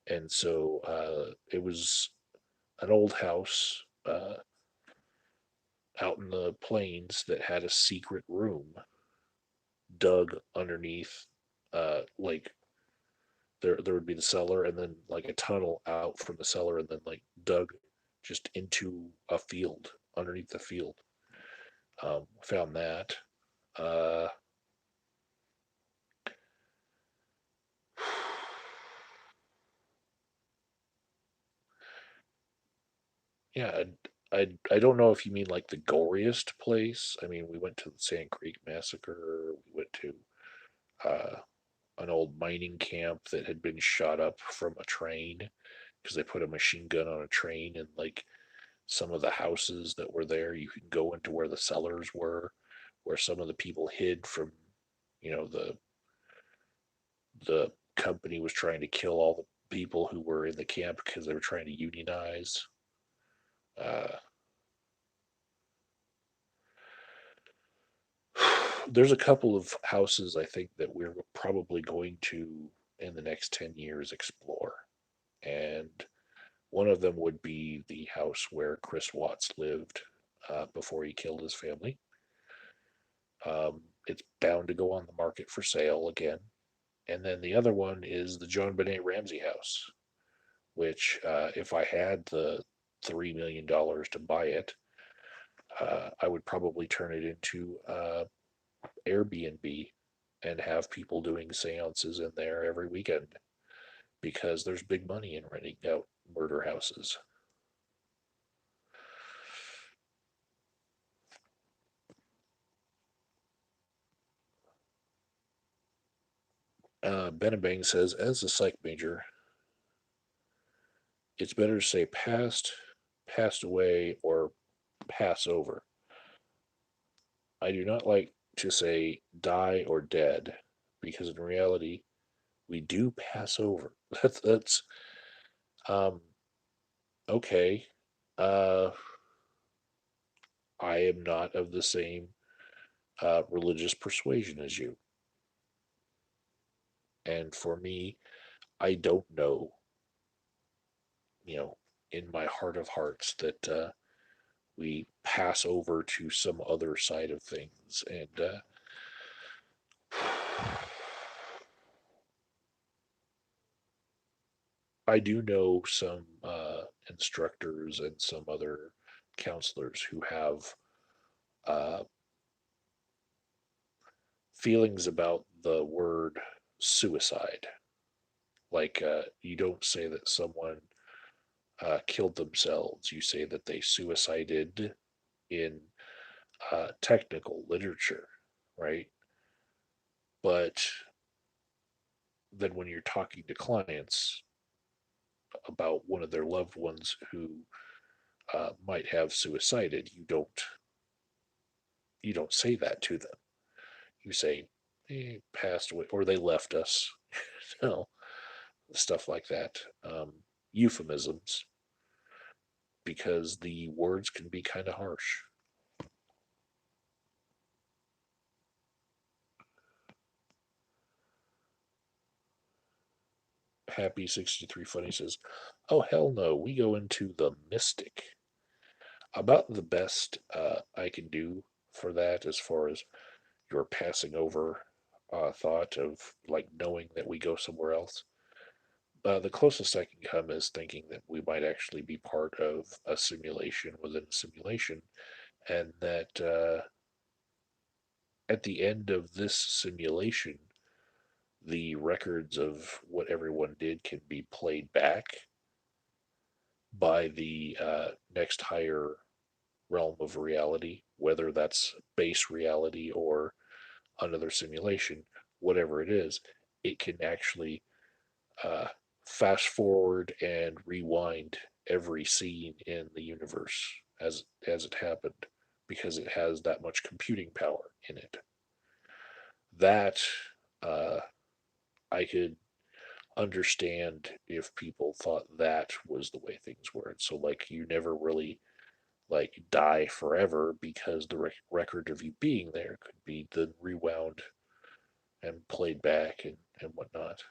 [SPEAKER 1] And so it was an old house out in the plains that had a secret room dug underneath, like there would be the cellar and then like a tunnel out from the cellar and then like dug just into a field underneath the field. Found that. Uh, yeah, I don't know if you mean like the goriest place. I mean, we went to the Sand Creek Massacre. We went to uh, an old mining camp that had been shot up from a train because they put a machine gun on a train, and like some of the houses that were there, you could go into where the cellars were, where some of the people hid from, the company was trying to kill all the people who were in the camp because they were trying to unionize. Uh, there's a couple of houses I think that we're probably going to in the next 10 years explore. And one of them would be the house where Chris Watts lived before he killed his family. It's bound to go on the market for sale again. And then the other one is the John Benet Ramsey house, which, if I had the $3 million to buy it, I would probably turn it into Airbnb and have people doing seances in there every weekend because there's big money in renting out murder houses. Benabang says, as a psych major, it's better to say passed, passed away, or pass over. I do not like to say die or dead because in reality, we do pass over. That's um, okay. Uh, I am not of the same religious persuasion as you. And for me, I don't know, you know, in my heart of hearts that we pass over to some other side of things. And I do know some instructors and some other counselors who have uh, feelings about the word suicide. Like, you don't say that someone killed themselves, you say that they suicided in technical literature, right? But then when you're talking to clients about one of their loved ones who might have suicided, you don't say that to them. You say they passed away or they left us, you know, stuff like that. Euphemisms because the words can be kind of harsh. Happy 63 Funny says, "Oh hell no, we go into the mystic." About the best I can do for that, as far as your passing over thought of like knowing that we go somewhere else. The closest I can come is thinking that we might actually be part of a simulation within a simulation, and that at the end of this simulation, the records of what everyone did can be played back by the next higher realm of reality, whether that's base reality or another simulation, whatever it is, it can actually uh, fast forward and rewind every scene in the universe as it happened because it has that much computing power in it. That uh, I could understand if people thought that was the way things were. So like you never really like die forever because the record of you being there could be then rewound and played back and whatnot.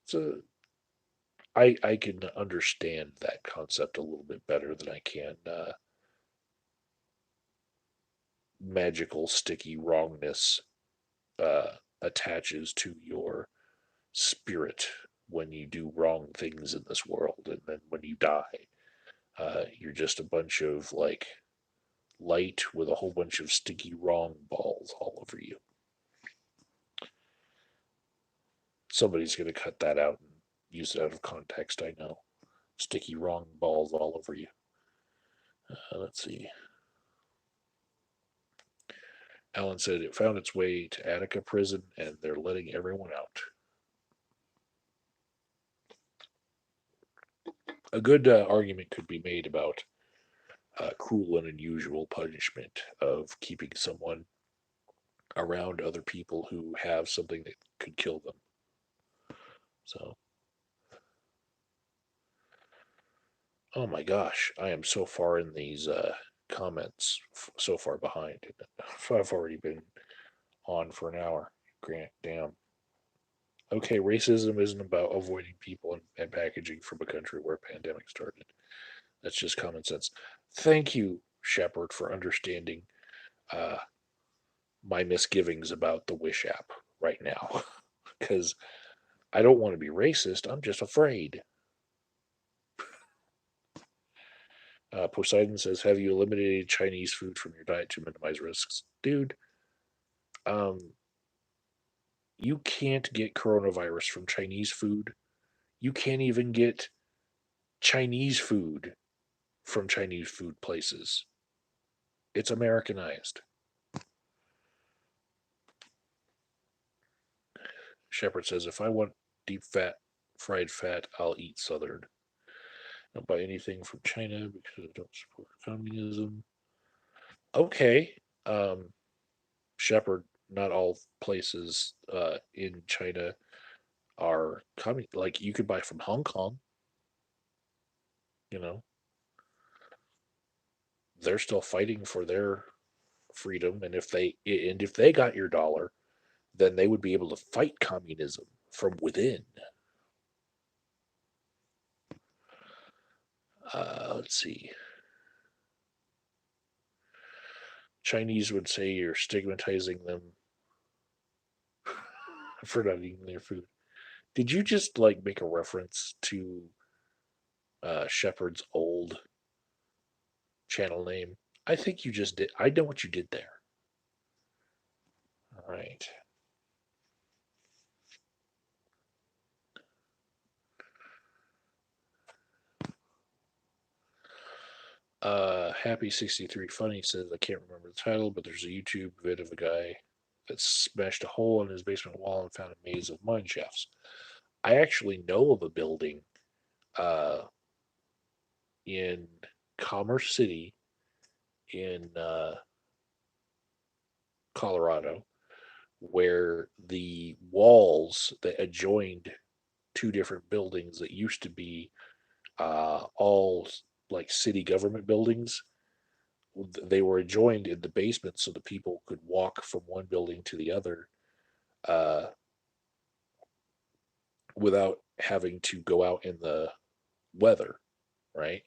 [SPEAKER 1] So I can understand that concept a little bit better than I can magical sticky wrongness attaches to your spirit when you do wrong things in this world, and then when you die, you're just a bunch of like light with a whole bunch of sticky wrong balls all over you. Somebody's going to cut that out and use it out of context, I know. Sticky wrong balls all over you. Let's see. Alan said it found its way to Attica prison and they're letting everyone out. A good argument could be made about cruel and unusual punishment of keeping someone around other people who have something that could kill them. So, oh my gosh, I am so far in these comments, so far behind. I've already been on for an hour. Grant, damn. Okay, racism isn't about avoiding people and packaging from a country where a pandemic started. That's just common sense. Thank you, Shepard, for understanding uh, my misgivings about the Wish app right now. Because I don't want to be racist. I'm just afraid. Poseidon says, "Have you eliminated Chinese food from your diet to minimize risks?" Dude, um, you can't get coronavirus from Chinese food. You can't even get Chinese food from Chinese food places. It's Americanized. Shepherd says, if I want deep fat, fried fat, I'll eat Southern. Don't buy anything from China because I don't support communism. Okay. Um, Shepherd, not all places in China are coming. Like you could buy from Hong Kong, you know, they're still fighting for their freedom. And if they got your dollar, then they would be able to fight communism from within. Let's see. Chinese would say you're stigmatizing them for not eating their food. Did you just like make a reference to Shepard's old channel name? I think you just did. I know what you did there. All right. Happy 63 Funny says I can't remember the title, but there's a YouTube vid of a guy that smashed a hole in his basement wall and found a maze of mine shafts. I actually know of a building uh, in Commerce City in Colorado where the walls that adjoined two different buildings that used to be all like city government buildings, they were adjoined in the basement so the people could walk from one building to the other uh, without having to go out in the weather, right?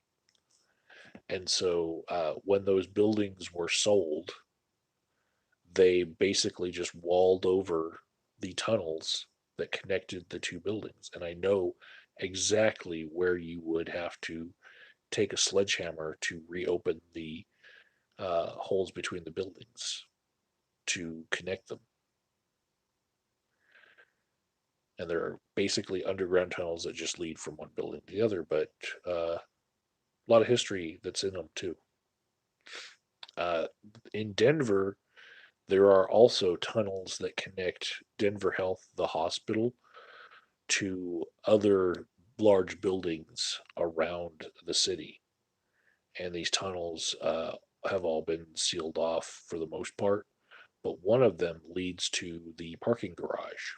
[SPEAKER 1] And so when those buildings were sold, they basically just walled over the tunnels that connected the two buildings. And I know exactly where you would have to take a sledgehammer to reopen the holes between the buildings to connect them. And there are basically underground tunnels that just lead from one building to the other, but a lot of history that's in them too. Uh, in Denver, there are also tunnels that connect Denver Health, the hospital, to other large buildings around the city. And these tunnels have all been sealed off for the most part, but one of them leads to the parking garage.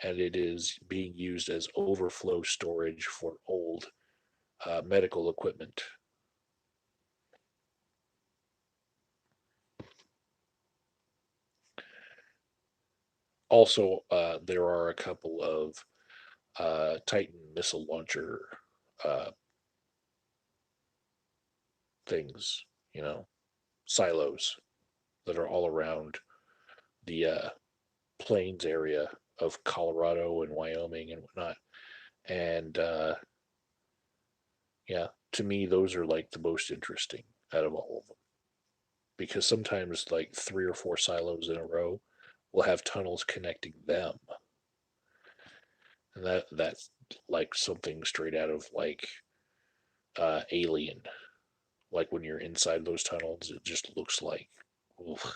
[SPEAKER 1] And it is being used as overflow storage for old medical equipment. Also, there are a couple of Titan missile launcher uh, things, you know, silos that are all around the plains area of Colorado and Wyoming and whatnot. And yeah, to me, those are like the most interesting out of all of them because sometimes like three or four silos in a row will have tunnels connecting them, and that's like something straight out of like Alien. Like when you're inside those tunnels, it just looks like oof,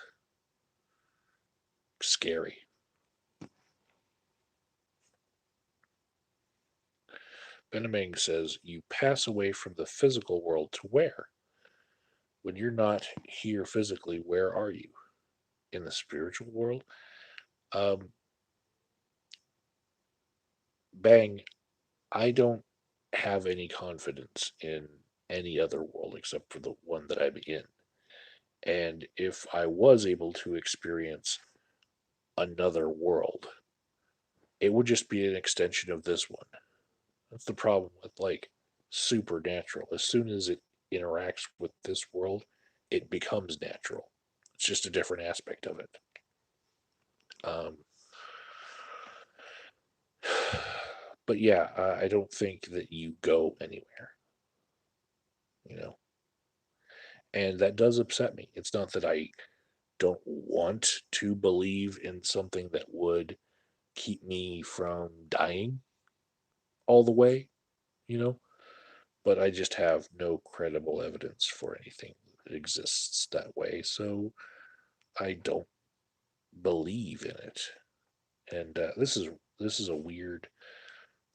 [SPEAKER 1] scary. Benaming says you pass away from the physical world to where? When you're not here physically, where are you? In the spiritual world? Um, Bang, I don't have any confidence in any other world except for the one that I'm in. And if I was able to experience another world, it would just be an extension of this one. That's the problem with like supernatural. As soon as it interacts with this world, it becomes natural. It's just a different aspect of it. Um, but yeah, I don't think that you go anywhere, you know, and that does upset me. It's not that I don't want to believe in something that would keep me from dying all the way, you know, but I just have no credible evidence for anything that exists that way. So I don't believe in it. And this is a weird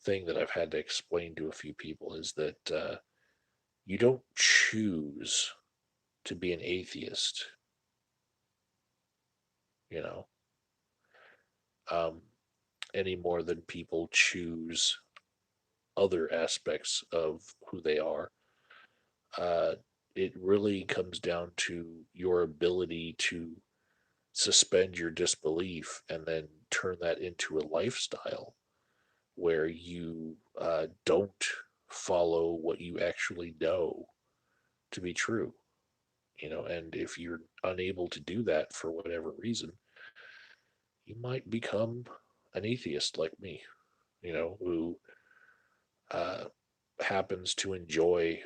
[SPEAKER 1] thing that I've had to explain to a few people is that you don't choose to be an atheist, you know, um, any more than people choose other aspects of who they are. Uh, it really comes down to your ability to suspend your disbelief and then turn that into a lifestyle where you don't follow what you actually know to be true. And if you're unable to do that for whatever reason, you might become an atheist like me, who uh, happens to enjoy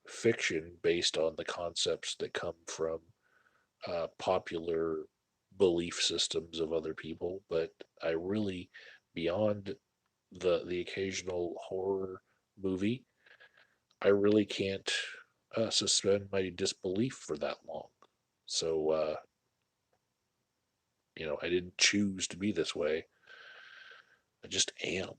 [SPEAKER 1] fiction based on the concepts that come from popular belief systems of other people. But I really, beyond the occasional horror movie, I really can't suspend my disbelief for that long. So, I didn't choose to be this way. I just am.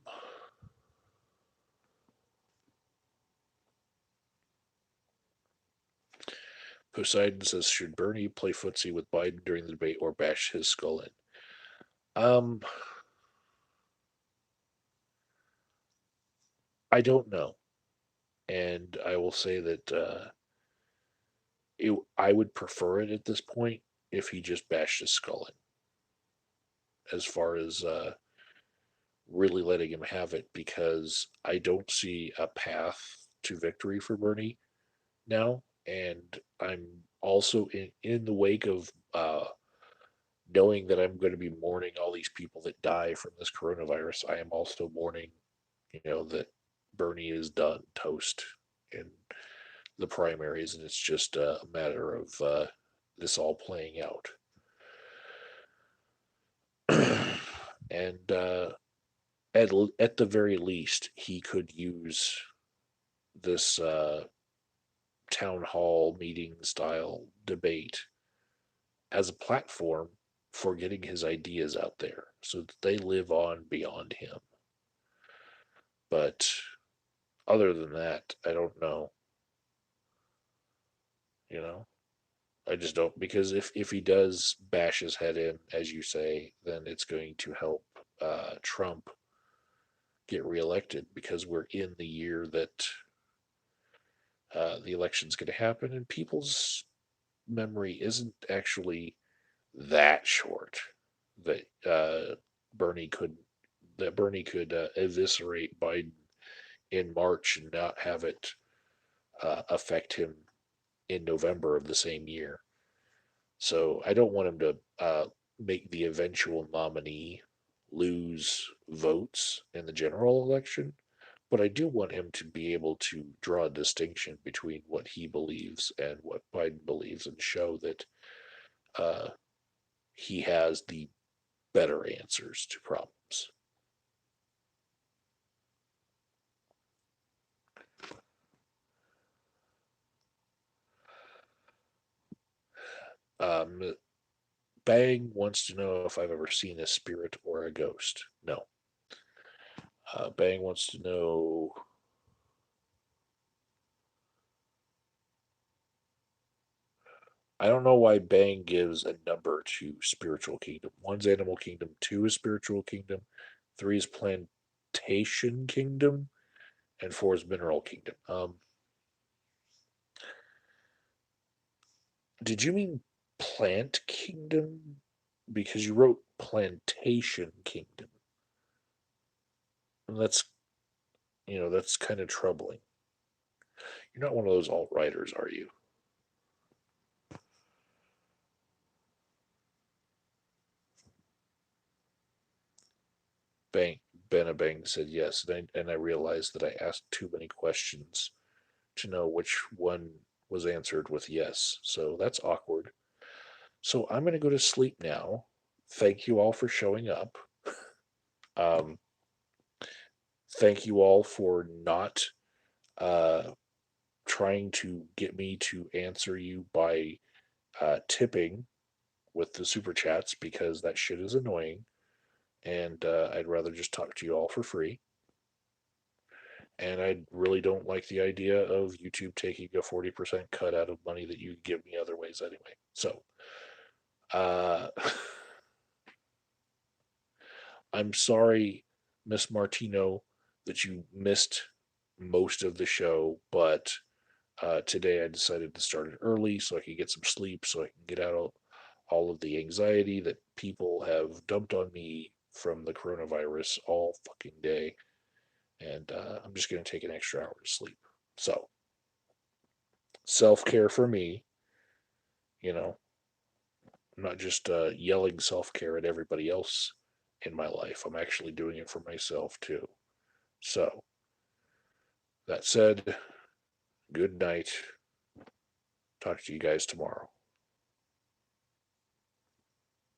[SPEAKER 1] Poseidon says, should Bernie play footsie with Biden during the debate or bash his skull in? Um, I don't know. And I will say that I would prefer it at this point if he just bashed his skull in, as far as really letting him have it, because I don't see a path to victory for Bernie now. And I'm also in the wake of knowing that I'm going to be mourning all these people that die from this coronavirus. I am also mourning, that Bernie is done toast in the primaries, and it's just a matter of this all playing out. And at the very least, he could use this town hall meeting style debate as a platform for getting his ideas out there so that they live on beyond him. But other than that, I don't know. You know, I just don't, because if he does bash his head in, as you say, then it's going to help Trump get reelected, because we're in the year that the election's going to happen, and people's memory isn't actually that short that Bernie could Bernie could eviscerate Biden in March and not have it affect him in November of the same year. So I don't want him to make the eventual nominee lose votes in the general election, but I do want him to be able to draw a distinction between what he believes and what Biden believes, and show that uh, he has the better answers to problems. Um, Bang wants to know if I've ever seen a spirit or a ghost. No. Bang wants to know. I don't know why Bang gives a number to spiritual kingdom. One's animal kingdom, two is spiritual kingdom, three is plantation kingdom, and four is mineral kingdom. Did you mean plant kingdom? Because you wrote plantation kingdom, and that's kind of troubling. You're not one of those alt writers, are you? Bang, Benabang said yes, and I realized that I asked too many questions to know which one was answered with yes. So that's awkward. So I'm going to go to sleep now. Thank you all for showing up. Um, Thank you all for not uh, trying to get me to answer you by tipping with the super chats, because that shit is annoying. and I'd rather just talk to you all for free. And I really don't like the idea of YouTube taking a 40% cut out of money that you give me other ways anyway. So, uh, I'm sorry, Miss Martino, that you missed most of the show, but today I decided to start it early so I could get some sleep, so I can get out all of the anxiety that people have dumped on me from the coronavirus all fucking day. And I'm just going to take an extra hour to sleep. So, self care for me, you know, I'm not just yelling self care at everybody else in my life. I'm actually doing it for myself too. So, that said, good night. Talk to you guys tomorrow.